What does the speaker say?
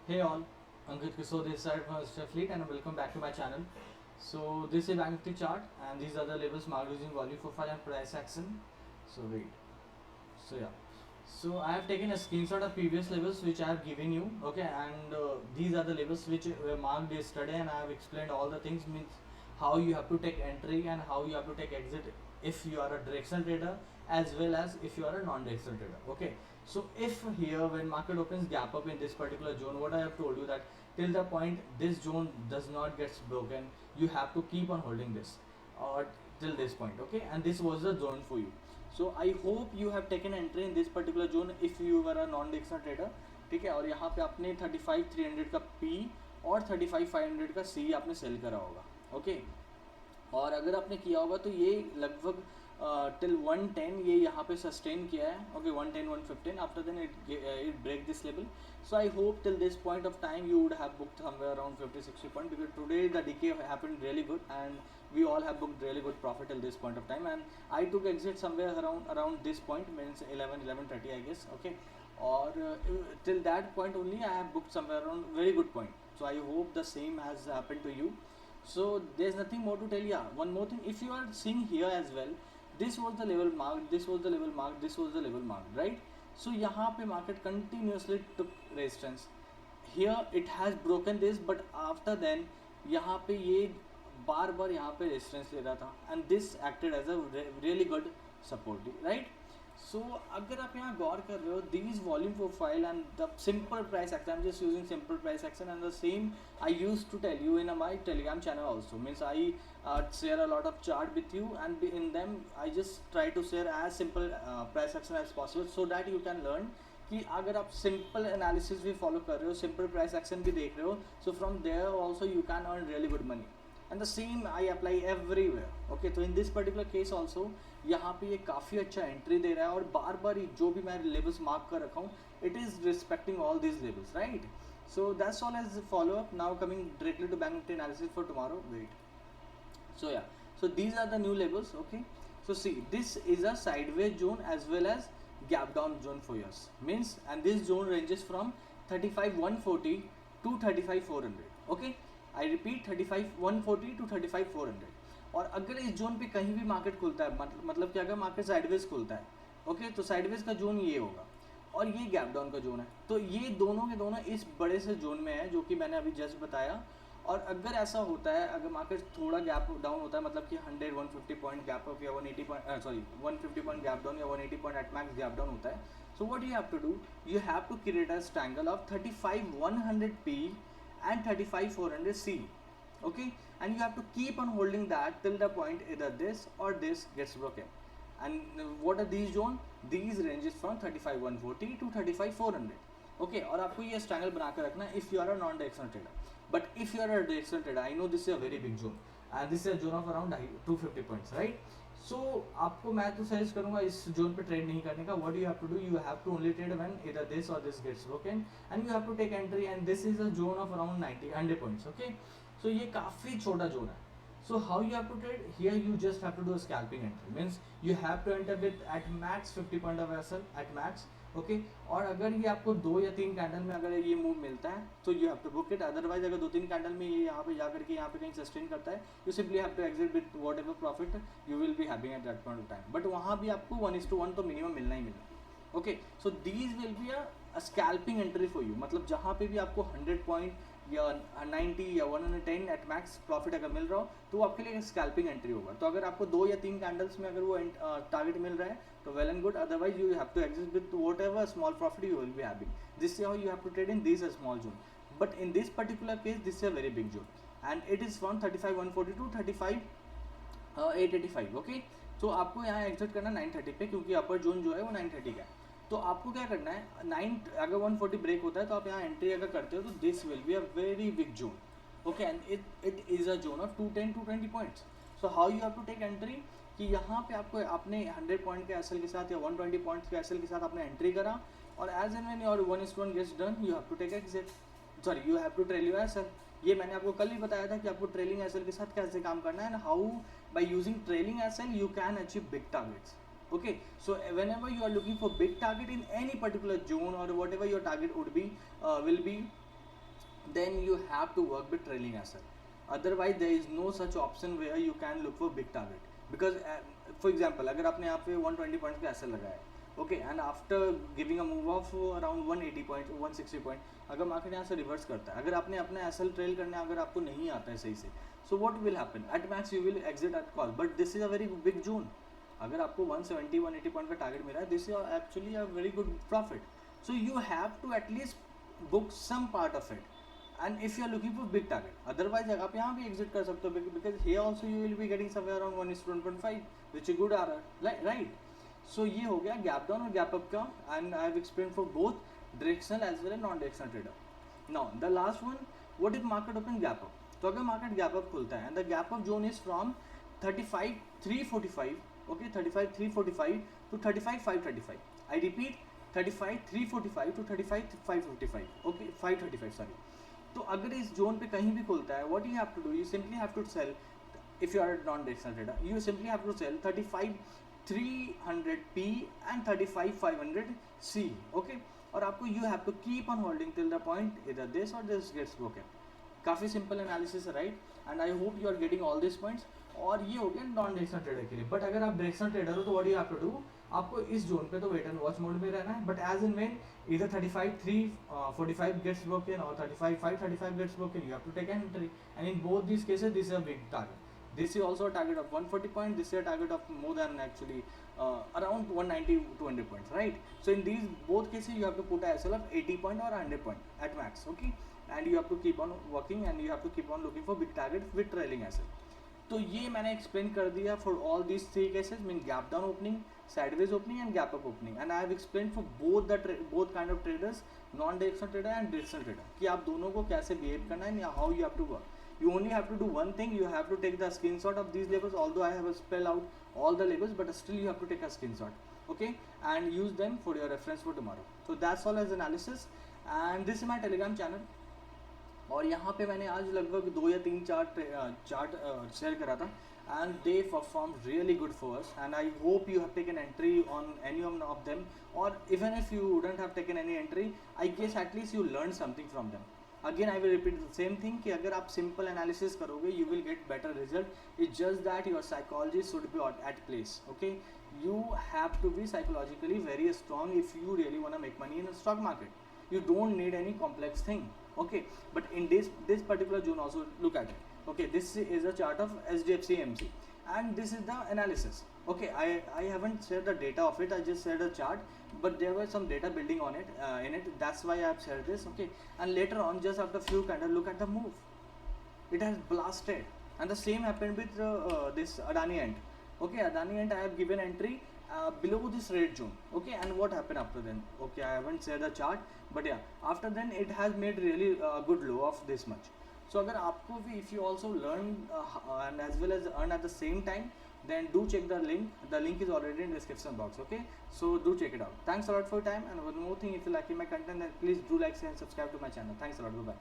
Hey all, Ankit Kishore this side from Mr. Fleet and welcome back to my channel. So this is Bank Nifty chart and these are the levels marked using volume profile and price action. So wait. So yeah. So I have taken a screenshot of previous levels which I have given you. Okay, and these are the levels which were marked yesterday and I have explained all the things, means how you have to take entry and how you have to take exit if you are a directional trader as well as if you are a non-directional trader. Okay, so if here when market opens gap up in this particular zone, what I have told you that till the point this zone does not gets broken, you have to keep on holding this or till this point. Okay, and this was the zone for you. So I hope you have taken entry in this particular zone if you were a non directional trader. ठीक है, और यहाँ पे आपने 35,300 का P और 35,500 का सी आपने सेल करा होगा. ओके, और अगर आपने किया होगा तो ये लगभग टिल 110 ये यहाँ पे सस्टेन किया है. Okay, 110 115 after then it break this level. So I hope till this point of time you would have booked somewhere around 50-60 points, because today the decay happened really good and we all have booked really good profit till this point of time. And I took exit somewhere around this point, means 11:30 I guess. Okay, or till that point only I have booked somewhere around very good point. So I hope the same has happened to you. So there's nothing more to tell. Yeah, one more thing, if you are seeing here as well, this was the level marked, this was the level marked, this was the level marked, right? So यहाँ पे market continuously took resistance. Here it has broken this, but after then यहाँ पे ये बार बार यहाँ पे resistance ले रहा था and this acted as a really good support, right? So अगर आप यहाँ गौर कर रहे हो, these volume profile and the simple price action, I'm just using simple price action and the same I used to tell you in my Telegram channel also. Means I share a lot of chart with you and in them I just try to share as simple price action as possible so that you can learn कि अगर आप simple analysis भी follow कर रहे हो, simple price action भी देख रहे हो, so from there also you can earn really good money. And the same I apply everywhere. Okay, तो in this particular case also यहाँ पे ये काफ़ी अच्छा एंट्री दे रहा है और बार बार जो भी मैं लेवल्स मार्क कर रखा हूँ, it is respecting all this levels, right? So that's all as follow up. Now coming directly to Bank Nifty analysis for tomorrow. Wait. So yeah. So these are the new levels. Okay. So see, this is a sideways zone as well as gap down zone for us. Means, and this zone ranges from 35,140 to 35,400. Okay. I repeat, 35,140 to 35,400. और अगर इस zone पे कहीं भी market खुलता है, मतलब कि अगर मार्केट साइडवेज खुलता है, ओके, तो साइडवेज का जोन ये होगा और ये गैप डाउन का जोन है. तो ये दोनों के दोनों इस बड़े से जोन में है जो कि मैंने अभी जस्ट बताया. और अगर ऐसा होता है, अगर मार्केट थोड़ा गैप डाउन होता है, मतलब कि 100-150 पॉइंट गैप अप या 180 पॉइंट 150 पॉइंट गैप डाउन या 180 point at max gap down होता है, so what you have to do, you have to create a triangle of 35,100 P and 35,400 C. Okay, and you have to keep on holding that till the point either this or this gets broken. And what are these zone? These ranges from 35,140 to 35,400. Okay, और आपको ये triangle बना कर रखना है if you are a non-directional trader. But if you are a directional trader, I know this is a very big zone and this is a zone of around 250 points, right? So आपको मैं तो suggest करूंगा इस zone पे trade नहीं करने का. What you have to do, you have to only trade when either this और this gets broken and you have to take entry and this is a zone of around 100 points. Okay, so ये काफ़ी छोटा zone है. So how you have to trade here, you just have to do a scalping entry. Means you have to enter with at max 50 point of SL at max. Okay, और अगर ये आपको 2 या 3 candle में अगर ये move मिलता है तो you have to book it. Otherwise अगर 2-3 कैंडल में ये यहाँ पे जा करके यहाँ पे कहीं सस्टेन करता है, you simply have to exit with whatever profit you will be having at that point of time. But वहाँ भी आपको 1:1 तो मिनिमम मिलना ही मिलना. Okay, so these will be a scalping entry for you. मतलब जहाँ पे भी आपको 100 पॉइंट या 90 या 110 एट मैक्स प्रॉफिट अगर मिल रहा हो तो वो आपके लिए स्कैल्पिंग एंट्री होगा. तो अगर आपको 2 या 3 कैंडल्स में अगर वो टारगेट मिल रहा है तो well and good. Otherwise you have to exit with whatever small profit you will be having. This how you have to trade in this small zone. But in this particular case this is a very big zone and it is from 35,140 to 35,885. Okay, तो आपको यहाँ exit करना 930 पे, क्योंकि अपर zone जो है वो 930 का है. तो आपको क्या करना है, अगर 140 ब्रेक होता है तो आप यहाँ एंट्री अगर करते हो तो this will be a very big zone. Okay, and it is a zone of 210-220 points. So how you have to take entry, कि यहाँ पे आपको आपने 100 पॉइंट के एसएल के साथ या 120 पॉइंट्स के एसएल के साथ आपने एंट्री करा और as and when your 1:1 gets done you have to take exit. Sorry, you have to trail your SL. ये मैंने आपको कल ही बताया था कि आपको ट्रेलिंग एसएल के साथ कैसे काम करना है and how by using trailing SL you can achieve big targets. Okay, so whenever you are looking for big target in any particular zone or whatever your target would be will be, then you have to work with trailing SL. Otherwise there is no such option where you can look for big target, because for example अगर आपने यहाँ पे 120 points का SL लगाया है, okay, and after giving a move of around 180 point 160 point, अगर market यहाँ से रिवर्स करता है, अगर आपने अपना SL ट्रेल करना अगर आपको नहीं आता है सही से, so what will happen, at max you will exit at call, but this is a very big zone. अगर आपको 170 180 पॉइंट का टारगेट मिला है, this is actually a very good profit. So you have to at least book some part of it, and if you are looking for big target, otherwise आप यहाँ भी exit कर सकते हो, because here also you will be getting somewhere around 1:1.5 which is good RR, right? So ये हो गया gap down और gap up का, and I have explained for both directional as well as non directional trader. Now the last one, what if market open gap up? तो अगर market gap up खुलता है and the gap up zone is from 35,345, okay, 35,345 to 35,535. I repeat, 35,345 to 35,555, okay, 535 sorry. तो अगर इस zone पे कहीं भी खुलता है, what you have to do, you simply have to sell, if you are non directional trader, you simply have to sell 35,300 P and 35,500 C, okay, और आपको you have to keep on holding till the point इधर this और this gets broken. काफ़ी simple analysis है, right? And I hope you are getting all this points. और ये हो गया नॉन डायरेक्शनल ट्रेडर के लिए. बट अगर आप डायरेक्शनल ट्रेडर हो तो what you have to do, आपको इस जोन पे तो वेट एंड वॉच मोड में रहना है, but as in when either 35,345 gets broken or 35,535 gets broken, you have to take an entry, and in both these cases this is a big target. This is also a target of 140 points, this is a target of more than actually around 190 200 points, right? So in these both cases you have to put a SL of 80 point or 100 point at max, okay, and you have to keep on working and you have to keep on looking for big target with trailing SL. तो ये मैंने explain कर दिया for all these three cases, mean gap down opening, sideways opening and gap up opening, and I have explain for both kind of traders, non directional trader and directional trader, कि आप दोनों को कैसे behave करना है, how you have to work. You only have to do one thing, you have to take the screenshot of these levels, although I have spelled out all the levels, but still you have to take a screenshot, okay, and use them for your reference for tomorrow. So that's all as analysis, and this is my Telegram channel. और यहाँ पे मैंने आज लगभग 2 या 3 chart share करा था, and they perform really good for us, and I hope you have taken entry on any of them, or even if you wouldn't have taken any entry, I guess at least you learn something from them. Again I will repeat the same thing कि अगर आप simple analysis करोगे you will get better result. It's just that your psychology should be at place, okay. You have to be psychologically very strong if you really want to make money in the stock market. You don't need any complex thing, okay. But in this particular zone also, look at it, okay, this is a chart of SDFC MC, and this is the analysis, okay. I haven't shared the data of it, I just shared a chart, but there was some data building on it in it, that's why I have shared this, okay. And later on, just after few candles, look at the move, it has blasted, and the same happened with this Adani end. Okay, Adani and I have given entry below this red zone, okay, and what happened after then, okay, I haven't shared the chart, but yeah, after then it has made really good low of this much. So agar aapko bhi, if you also learn and as well as earn at the same time, then do check the link is already in description box, okay. So do check it out. Thanks a lot for your time, and one more thing, if you like my content, then please do like, share and subscribe to my channel. Thanks a lot, bye bye.